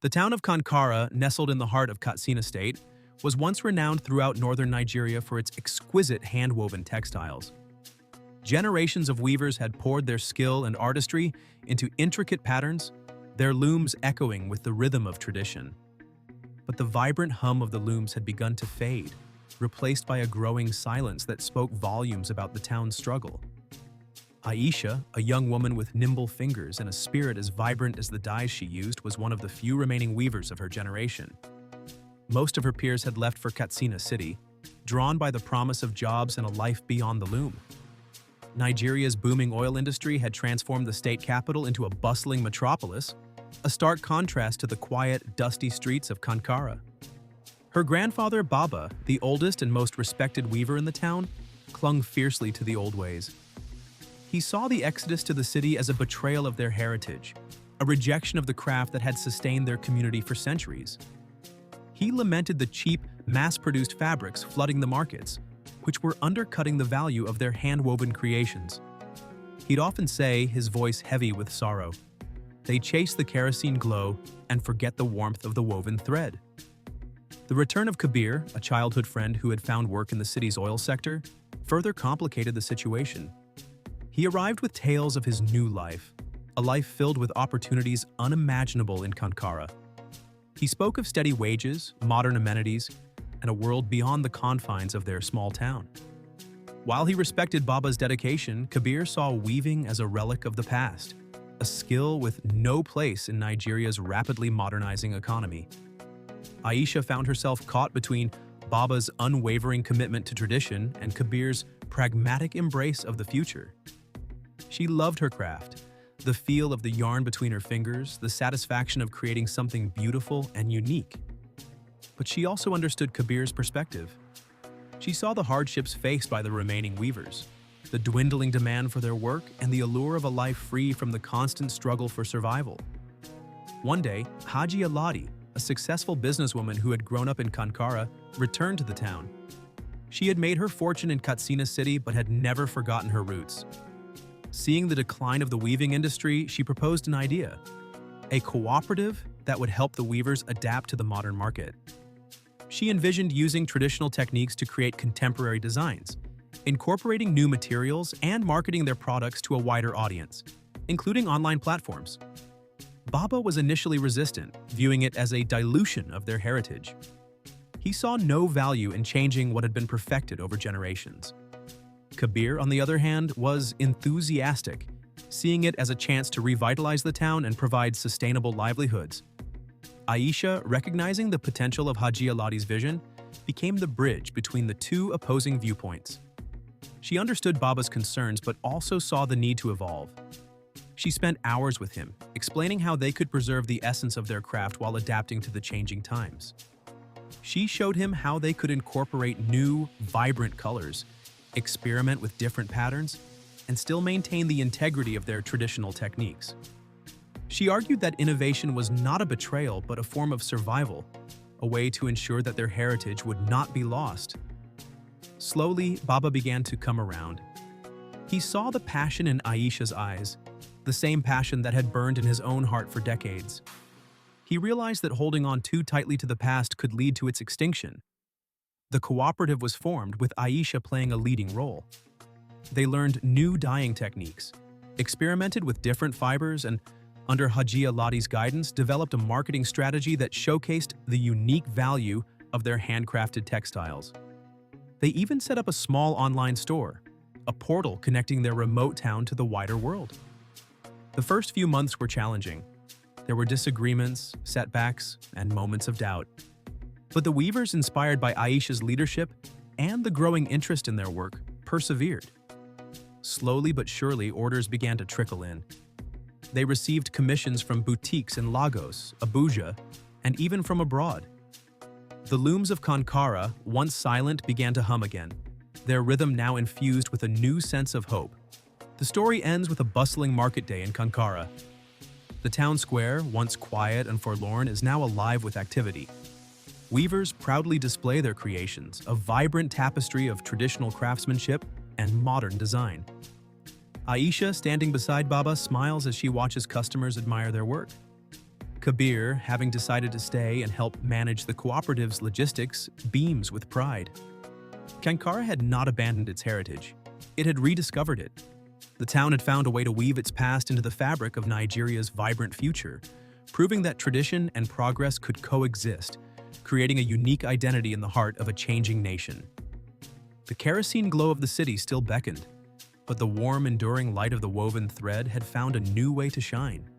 The town of Kankara, nestled in the heart of Katsina State, was once renowned throughout northern Nigeria for its exquisite hand-woven textiles. Generations of weavers had poured their skill and artistry into intricate patterns, their looms echoing with the rhythm of tradition. But the vibrant hum of the looms had begun to fade, replaced by a growing silence that spoke volumes about the town's struggle. Aisha, a young woman with nimble fingers and a spirit as vibrant as the dyes she used, was one of the few remaining weavers of her generation. Most of her peers had left for Katsina City, drawn by the promise of jobs and a life beyond the loom. Nigeria's booming oil industry had transformed the state capital into a bustling metropolis, a stark contrast to the quiet, dusty streets of Kankara. Her grandfather, Baba, the oldest and most respected weaver in the town, clung fiercely to the old ways. He saw the exodus to the city as a betrayal of their heritage, a rejection of the craft that had sustained their community for centuries. He lamented the cheap, mass-produced fabrics flooding the markets, which were undercutting the value of their hand-woven creations. He'd often say, his voice heavy with sorrow, "They chase the kerosene glow and forget the warmth of the woven thread." The return of Kabir, a childhood friend who had found work in the city's oil sector, further complicated the situation. He arrived with tales of his new life, a life filled with opportunities unimaginable in Kankara. He spoke of steady wages, modern amenities, and a world beyond the confines of their small town. While he respected Baba's dedication, Kabir saw weaving as a relic of the past, a skill with no place in Nigeria's rapidly modernizing economy. Aisha found herself caught between Baba's unwavering commitment to tradition and Kabir's pragmatic embrace of the future. She loved her craft, the feel of the yarn between her fingers, the satisfaction of creating something beautiful and unique. But she also understood Kabir's perspective. She saw the hardships faced by the remaining weavers, the dwindling demand for their work, and the allure of a life free from the constant struggle for survival. One day, Haji Aladi, a successful businesswoman who had grown up in Kankara, returned to the town. She had made her fortune in Katsina City but had never forgotten her roots. Seeing the decline of the weaving industry, she proposed an idea, a cooperative that would help the weavers adapt to the modern market. She envisioned using traditional techniques to create contemporary designs, incorporating new materials and marketing their products to a wider audience, including online platforms. Baba was initially resistant, viewing it as a dilution of their heritage. He saw no value in changing what had been perfected over generations. Kabir, on the other hand, was enthusiastic, seeing it as a chance to revitalize the town and provide sustainable livelihoods. Aisha, recognizing the potential of Haji Aladi's vision, became the bridge between the two opposing viewpoints. She understood Baba's concerns but also saw the need to evolve. She spent hours with him, explaining how they could preserve the essence of their craft while adapting to the changing times. She showed him how they could incorporate new, vibrant colors, experiment with different patterns, and still maintain the integrity of their traditional techniques. She argued that innovation was not a betrayal but a form of survival, a way to ensure that their heritage would not be lost. Slowly, Baba began to come around. He saw the passion in Aisha's eyes, the same passion that had burned in his own heart for decades. He realized that holding on too tightly to the past could lead to its extinction. The cooperative was formed, with Aisha playing a leading role. They learned new dyeing techniques, experimented with different fibers, and, under Haji Aladi's guidance, developed a marketing strategy that showcased the unique value of their handcrafted textiles. They even set up a small online store, a portal connecting their remote town to the wider world. The first few months were challenging. There were disagreements, setbacks, and moments of doubt. But the weavers, inspired by Aisha's leadership and the growing interest in their work, persevered. Slowly but surely, orders began to trickle in. They received commissions from boutiques in Lagos, Abuja, and even from abroad. The looms of Kankara, once silent, began to hum again, their rhythm now infused with a new sense of hope. The story ends with a bustling market day in Kankara. The town square, once quiet and forlorn, is now alive with activity. Weavers proudly display their creations, a vibrant tapestry of traditional craftsmanship and modern design. Aisha, standing beside Baba, smiles as she watches customers admire their work. Kabir, having decided to stay and help manage the cooperative's logistics, beams with pride. Kankara had not abandoned its heritage. It had rediscovered it. The town had found a way to weave its past into the fabric of Nigeria's vibrant future, proving that tradition and progress could coexist, creating a unique identity in the heart of a changing nation. The kerosene glow of the city still beckoned, but the warm, enduring light of the woven thread had found a new way to shine.